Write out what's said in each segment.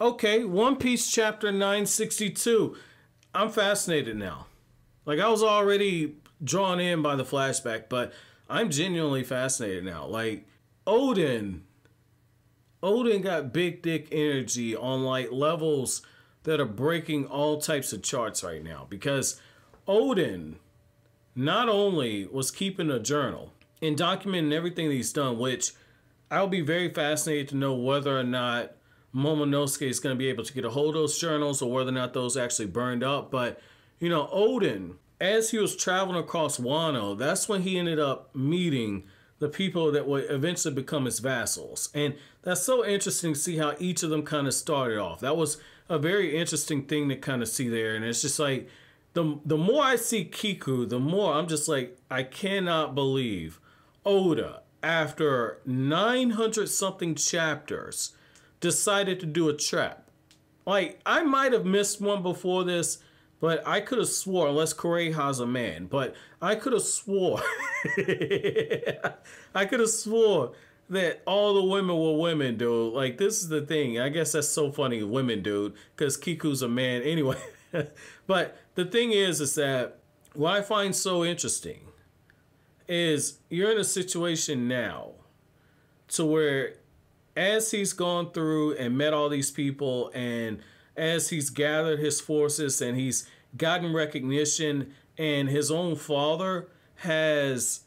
Okay, One Piece chapter 962. I'm fascinated now. Like, I was already drawn in by the flashback, but I'm genuinely fascinated now. Like, Oden got big dick energy on like levels that are breaking all types of charts right now, because Oden not only was keeping a journal and documenting everything that he's done, which I'll be very fascinated to know whether or not Momonosuke is going to be able to get a hold of those journals or whether or not those actually burned up. But, you know, Oden, as he was traveling across Wano, that's when he ended up meeting the people that would eventually become his vassals. And that's so interesting to see how each of them kind of started off. That was a very interesting thing to kind of see there. And it's just like, the more I see Kiku, the more I'm just like, I cannot believe Oda, after 900 something chapters, decided to do a trap. Like, I might have missed one before this, but I could have swore, unless Kureha's a man, but I could have swore, I could have swore that all the women were women, dude. Like, this is the thing. I guess that's so funny, women, dude, because Kiku's a man anyway. But the thing is that what I find so interesting is you're in a situation now to where, as he's gone through and met all these people, and as he's gathered his forces and he's gotten recognition, and his own father has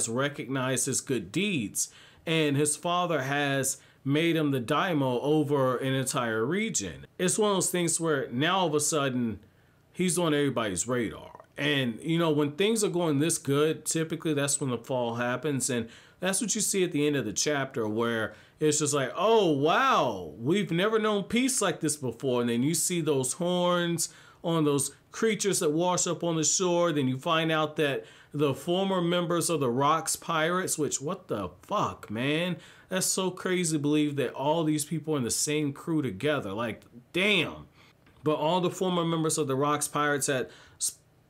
recognized his good deeds, and his father has made him the Daimyo over an entire region. It's one of those things where now all of a sudden he's on everybody's radar. And, you know, when things are going this good, typically that's when the fall happens. And that's what you see at the end of the chapter, where it's just like, oh, wow, we've never known peace like this before. And then you see those horns on those creatures that wash up on the shore. Then you find out that the former members of the Rocks Pirates, which, what the fuck, man? That's so crazy to believe that all these people are in the same crew together. Like, damn. But all the former members of the Rocks Pirates had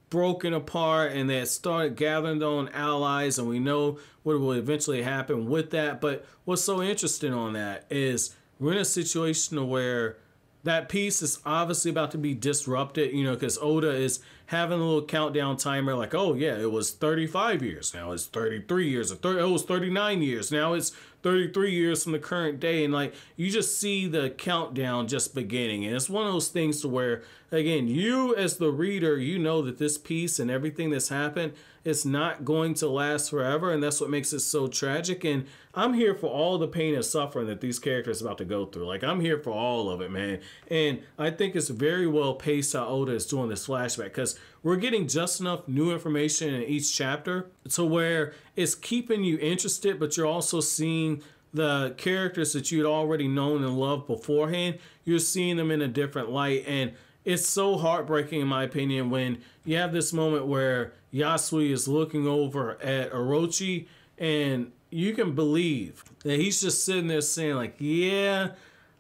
broken apart, and they had started gathering their own allies, and we know what will eventually happen with that. But what's so interesting on that is we're in a situation where that peace is obviously about to be disrupted, you know, because Oda is having a little countdown timer, like, oh yeah, it was 35 years, now it's 33 years, it was 39 years, now it's 33 years from the current day. And like, you just see the countdown just beginning. And it's one of those things to where, again, you as the reader, you know that this piece and everything that's happened, it's not going to last forever. And that's what makes it so tragic. And I'm here for all the pain and suffering that these characters are about to go through. Like, I'm here for all of it, man. And I think it's very well paced how Oda is doing this flashback, because we're getting just enough new information in each chapter to where it's keeping you interested, but you're also seeing the characters that you had already known and loved beforehand. You're seeing them in a different light. And it's so heartbreaking, in my opinion, when you have this moment where Yasuie is looking over at Orochi, and you can believe that he's just sitting there saying, like, yeah,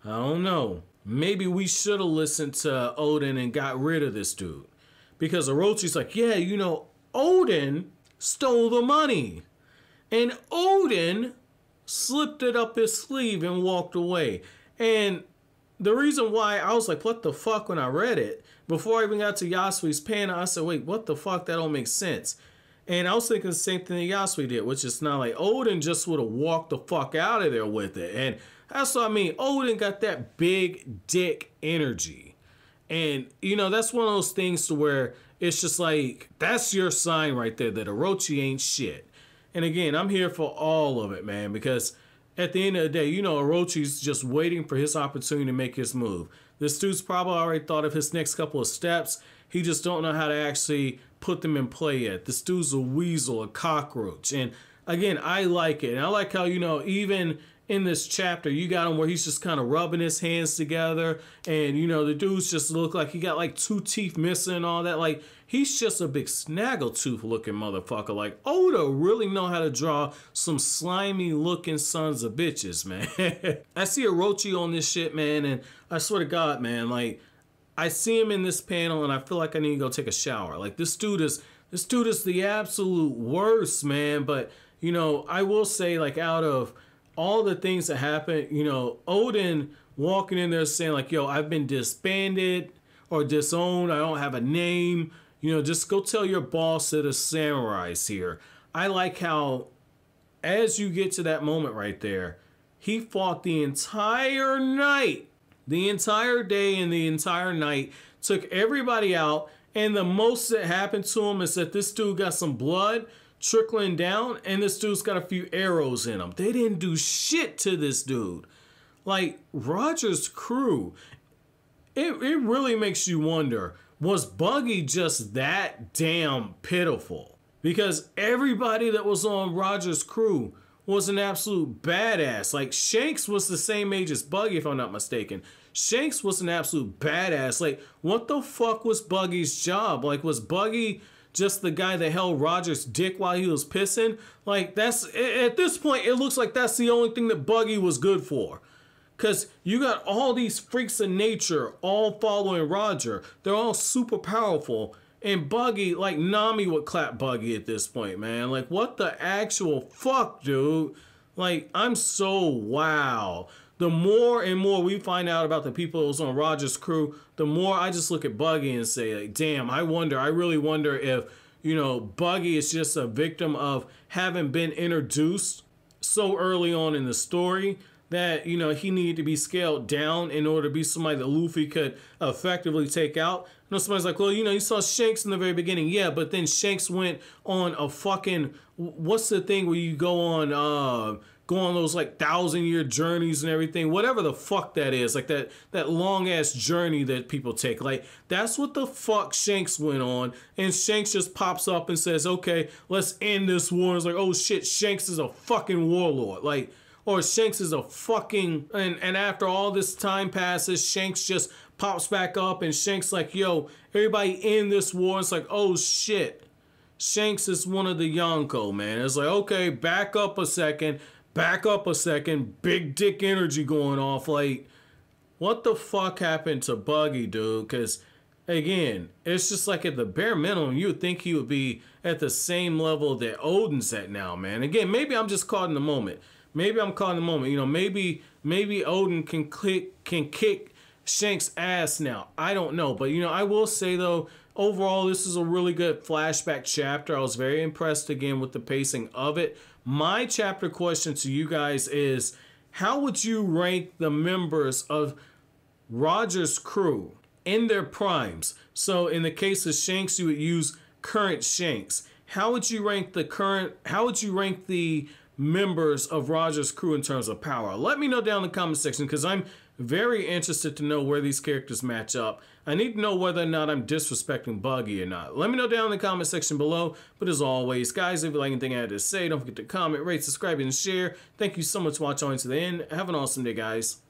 I don't know, maybe we should have listened to Oden and got rid of this dude. Because Orochi's like, yeah, you know, Oden stole the money. And Oden slipped it up his sleeve and walked away. And the reason why I was like, what the fuck, when I read it, before I even got to Yasui's panel, I said, wait, what the fuck? That don't make sense. And I was thinking the same thing that Yasue did, which is not like Oden just would have walked the fuck out of there with it. And that's what I mean. Oden got that big dick energy. And, you know, that's one of those things to where it's just like, that's your sign right there that Orochi ain't shit. And again, I'm here for all of it, man, because at the end of the day, you know, Orochi's just waiting for his opportunity to make his move. This dude's probably already thought of his next couple of steps. He just don't know how to actually put them in play yet. This dude's a weasel, a cockroach. And again, I like it. And I like how, you know, even in this chapter, you got him where he's just kind of rubbing his hands together, and, you know, the dudes just look like he got like 2 teeth missing and all that. Like, he's just a big snaggletooth looking motherfucker. Like, Oda really know how to draw some slimy looking sons of bitches, man. I see Orochi on this shit, man, and I swear to God, man, like, I see him in this panel and I feel like I need to go take a shower. Like, this dude is the absolute worst, man. But, you know, I will say, like, out of all the things that happened, you know, Oden walking in there saying like, yo, I've been disbanded or disowned. I don't have a name. You know, just go tell your boss that a samurai's here. I like how, as you get to that moment right there, he fought the entire night, the entire day and the entire night, took everybody out, and the most that happened to him is that this dude got some blood trickling down, and this dude's got a few arrows in him. They didn't do shit to this dude. Like, Roger's crew, it really makes you wonder, was Buggy just that damn pitiful? Because everybody that was on Roger's crew was an absolute badass. Like, Shanks was the same age as Buggy, if I'm not mistaken. Shanks was an absolute badass. Like, what the fuck was Buggy's job? Like, was Buggy just the guy that held Roger's dick while he was pissing? Like, that's, at this point, it looks like that's the only thing that Buggy was good for. Because you got all these freaks of nature all following Roger. They're all super powerful. And Buggy, like, Nami would clap Buggy at this point, man. Like, what the actual fuck, dude? Like, I'm so wow. The more and more we find out about the people that was on Roger's crew, the more I just look at Buggy and say, like, damn, I really wonder if, you know, Buggy is just a victim of having been introduced so early on in the story that, you know, he needed to be scaled down in order to be somebody that Luffy could effectively take out. You know, somebody's like, well, you know, you saw Shanks in the very beginning. Yeah, but then Shanks went on a fucking, what's the thing where you go on those like 1,000-year journeys and everything, whatever the fuck that is, like that long ass journey that people take. Like, that's what the fuck Shanks went on, and Shanks just pops up and says, okay, let's end this war. It's like, oh shit, Shanks is a fucking warlord. Like, or Shanks is a fucking, and after all this time passes, Shanks just pops back up, and Shanks like, yo, everybody in this war. It's like, oh shit, Shanks is one of the Yonko, man. It's like, okay, back up a second, big dick energy going off. Like, what the fuck happened to Buggy, dude? Because, again, it's just like at the bare minimum, you would think he would be at the same level that Oden's at now, man. Again, maybe I'm just caught in the moment. Maybe I'm caught in the moment. You know, maybe Oden can kick Shanks' ass now. I don't know. But, you know, I will say, though, overall, this is a really good flashback chapter. I was very impressed, again, with the pacing of it. My chapter question to you guys is, how would you rank the members of Roger's crew in their primes? So, in the case of Shanks, you would use current Shanks. How would you rank the members of Roger's crew in terms of power? Let me know down in the comment section, because I'm very interested to know where these characters match up. I need to know whether or not I'm disrespecting Buggy or not. Let me know down in the comment section below. But as always, guys, if you like anything I had to say, don't forget to comment, rate, subscribe, and share. Thank you so much for watching to the end. Have an awesome day, guys.